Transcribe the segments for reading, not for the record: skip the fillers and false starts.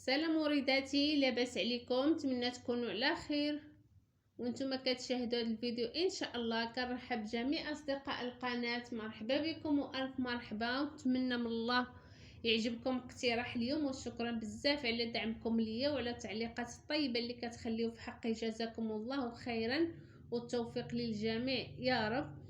السلام وليداتي، لاباس عليكم؟ نتمنى تكونوا على خير وانتم كتشاهدوا هذا الفيديو. ان شاء الله كنرحب بجميع اصدقاء القناه، مرحبا بكم والف مرحبا، ونتمنى من الله يعجبكم اقتراح اليوم. وشكرا بزاف على دعمكم ليا وعلى التعليقات الطيبه اللي كتخليو في حقي، جزاكم الله خيرا والتوفيق للجميع يا رب.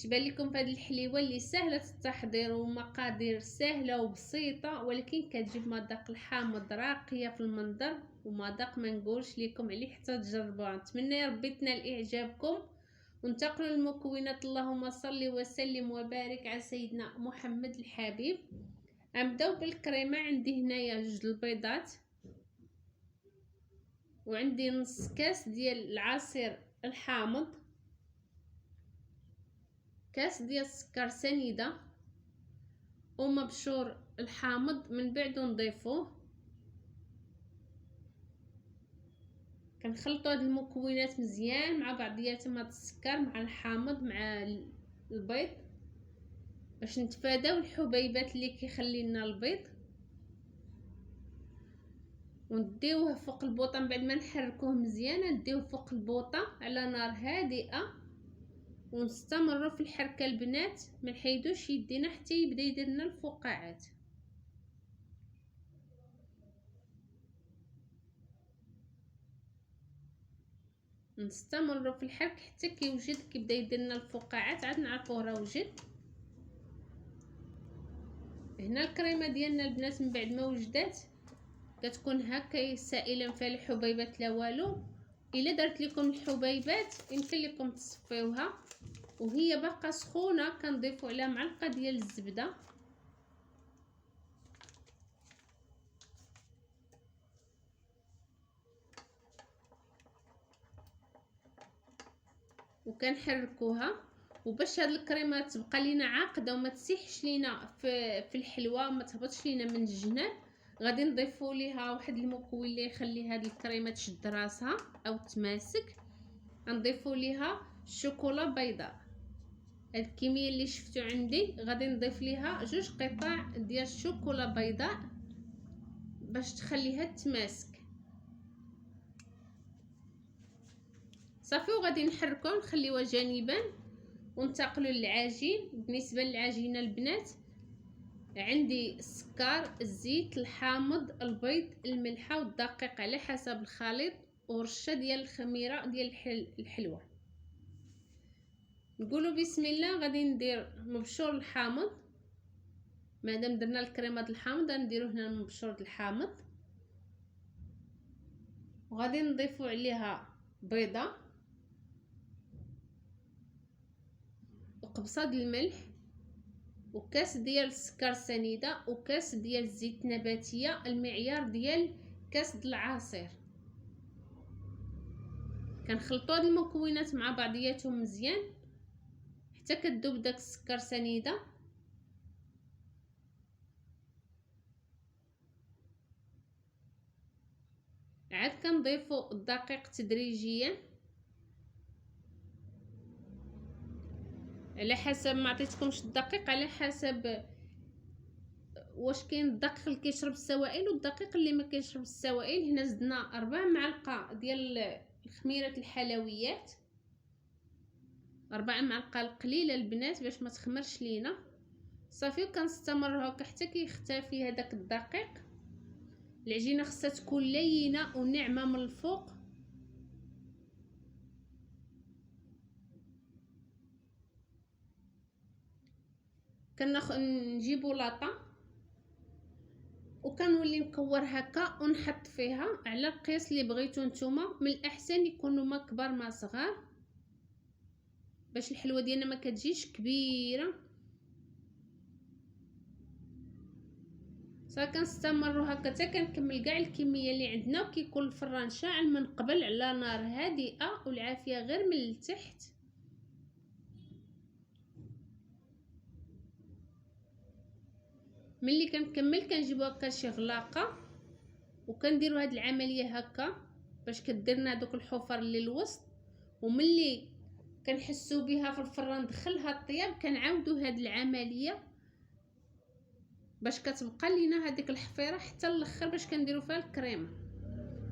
شبان لكم في هذه الحليوه اللي سهله التحضير ومقادير سهله وبسيطه، ولكن كتجيب مذاق الحامض راقيه في المنظر ومذاق ما نقولش لكم عليه حتى تجربوها. نتمنى يا ربي تنال اعجابكم. وننتقلوا للمكونات. اللهم صل وسلم وبارك على سيدنا محمد الحبيب. غنبداو بالكريمه. عندي هنايا 2 البيضات، وعندي نص كاس ديال العصير الحامض، كاس ديال السكر سنيده ومبشور الحامض. من بعد نضيفوه، كنخلطوا هاد المكونات مزيان مع بعضياتهم، هاد السكر مع الحامض مع البيض، باش نتفاداو الحبيبات اللي كيخلي لنا البيض. ونديوه فوق البوطه. من بعد ما نحركوه مزيان نديوه فوق البوطه على نار هادئه، ونستمروا في الحركه البنات، ما نحيدوش يدينا حتى يبدا يدير لنا الفقاعات. نستمروا في الحرك حتى كيبدا يدير لنا الفقاعات، عاد نعرفوه راه وجد. هنا الكريمه ديالنا البنات من بعد ما وجدات كتكون هكا سائله، فيها الحبيبات لا والو. الا درت لكم الحبيبات يمكن لكم تصفيوها وهي باقا سخونه، كنضيفوا عليها معلقه ديال الزبده وكنحركوها. وباش هاد الكريمه تبقى لينا عاقده وما تسيحش لينا في الحلوه وما تهبطش لينا من الجناب، غادي نضيفوا ليها واحد المكون اللي يخلي هاد الكريمه تشد راسها او تماسك. نضيفوا ليها شوكولا بيضاء. هاد الكميه اللي شفتوا عندي غادي نضيف ليها 2 قطع ديال الشوكولا بيضاء باش تخليها تماسك. صافي، وغادي نحركو نخليوها جانبا وننتقلوا للعجين. بالنسبه للعجينه البنات عندي السكر، الزيت، الحامض، البيض، الملحه والدقيق على حسب الخليط، ورشه ديال الخميره ديال الحلوه. نقولوا بسم الله. غادي ندير مبشور الحامض. مادام درنا الكريمه د الحامض غنديرو هنا مبشور الحامض، وغادي نضيفوا عليها بيضه وقبصه د الملح وكاس ديال السكر سنيده وكاس ديال الزيت نباتيه، المعيار ديال كاس د العصير. كنخلطوا هاد المكونات مع بعضياتهم مزيان حتى كتذوب داك السكر سنيده. عاد كنضيفوا الدقيق تدريجيا على حسب ما عطيتكمش الدقيق، على حسب واش كاين الدقيق اللي كيشرب السوائل والدقيق اللي ما كيشرب السوائل. هنا زدنا 4 معالق ديال خميره الحلويات، 4 معالق قليله البنات باش ما تخمرش لينا. صافي، وكنستمر هكا حتى كيختفي هذاك الدقيق. العجينه خصها تكون لينه وناعمه من الفوق. نجيبو لاطه وكنولي نكور هكا ونحط فيها على القياس اللي بغيتو نتوما. من الاحسن يكونوا ما كبار ما صغار باش الحلوه ديالنا ما كتجيش كبيره. صافي، كنستمروا هكا حتى كنكمل كاع الكميه اللي عندنا، وكيكون الفران شاعل من قبل على نار هادئه والعافيه غير من التحت. ملي كنكمل كنجيبو هكا شي غلاقه وكنديروا هاد العمليه هكا باش كديرنا دوك الحفر اللي الوسط. وملي كنحسوا بها في الفران دخلها الطياب كنعاودوا هاد العمليه باش كتبقى لينا هذيك الحفيره حتى الاخر باش كنديروا فيها الكريمه،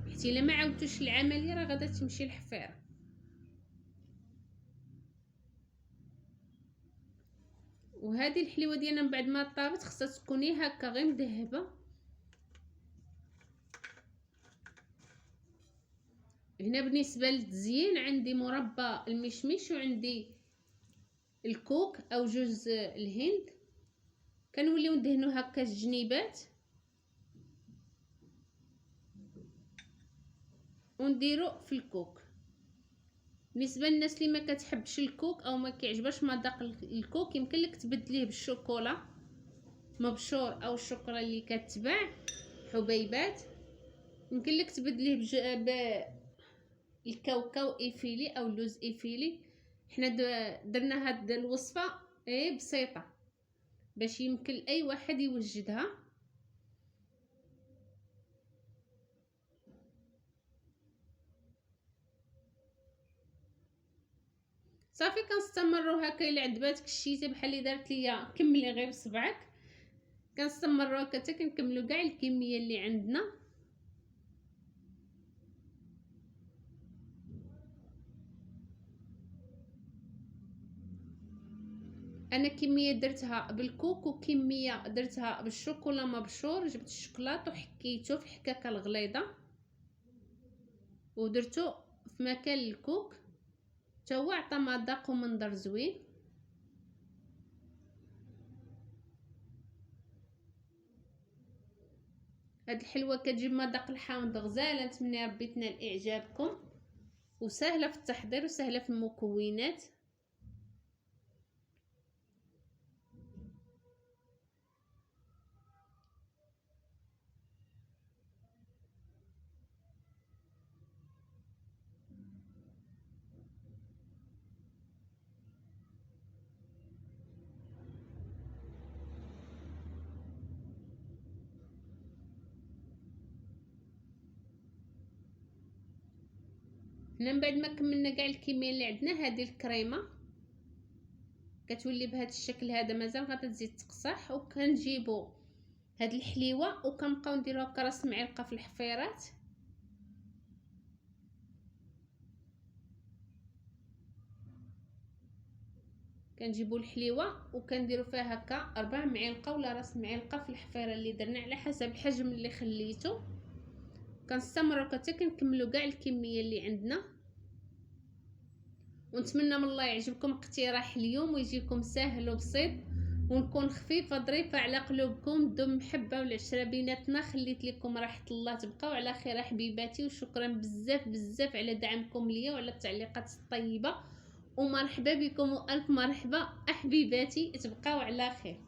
حيت الا ما عاودتوش العمليه راه غادا تمشي الحفيره. وهذه الحليوه ديالنا من بعد ما طابت خصها تكوني هكا غير مذهبه. هنا بالنسبه للتزيين عندي مربى المشمش وعندي الكوك او جوز الهند، كنوليو ندهنو هكا الجنيبات ونديرو في الكوك. بالنسبه للناس اللي ما كتحبش الكوك او ما كيعجبهاش مذاق الكوك، يمكن لك تبدليه بالشوكولا مبشور او الشوكولا اللي كتباع حبيبات، يمكن لك تبدليه بالكاوكاو ايفيلي او اللوز ايفيلي. حنا درنا هاد الوصفه بسيطه باش يمكن اي واحد يوجدها. صافي كنستمروا هكا. الا عجباتك الشيته بحال اللي دارت ليا كملي غير بصبعك. كنستمروا هكا حتى كنكملوا كاع الكميه اللي عندنا. انا كميه درتها بالكوك وكميه درتها بالشوكولا مبشور. جبت الشوكولاط وحكيته في حكاكه الغليظه ودرتو في مكان الكوك، حتى هو عطى مذاق ومنظر زوين. هاد الحلوه كتجيب مذاق الحامض غزاله. نتمنى ربي تنال اعجابكم، وسهله في التحضير وسهله في المكونات. هنا من بعد ما كملنا كاع الكميه اللي عندنا، هذه الكريمه كتولي بهذا الشكل هذا. مازال غادا تزيد تقصح. وكنجيبوا هاد الحليوه وكنبقاو نديرو هكا راس معلقه في الحفيرات. كنجيبوا الحليوه وكنديروا فيها هكا 4 معالق ولا راس معلقه في الحفيره اللي درنا على حسب الحجم اللي خليته. كنستمروا حتى كنكملوا كاع الكميه اللي عندنا. ونتمنى من الله يعجبكم اقتراح اليوم ويجيكم سهل وبسيط، ونكون خفيفه ظريفه على قلوبكم. دم محبه والعشره بيناتنا. خليت لكم راحه الله. تبقاو على خير حبيباتي، وشكرا بزاف بزاف على دعمكم ليا وعلى التعليقات الطيبه. ومرحبا بكم والف مرحبا حبيباتي. تبقاو على خير.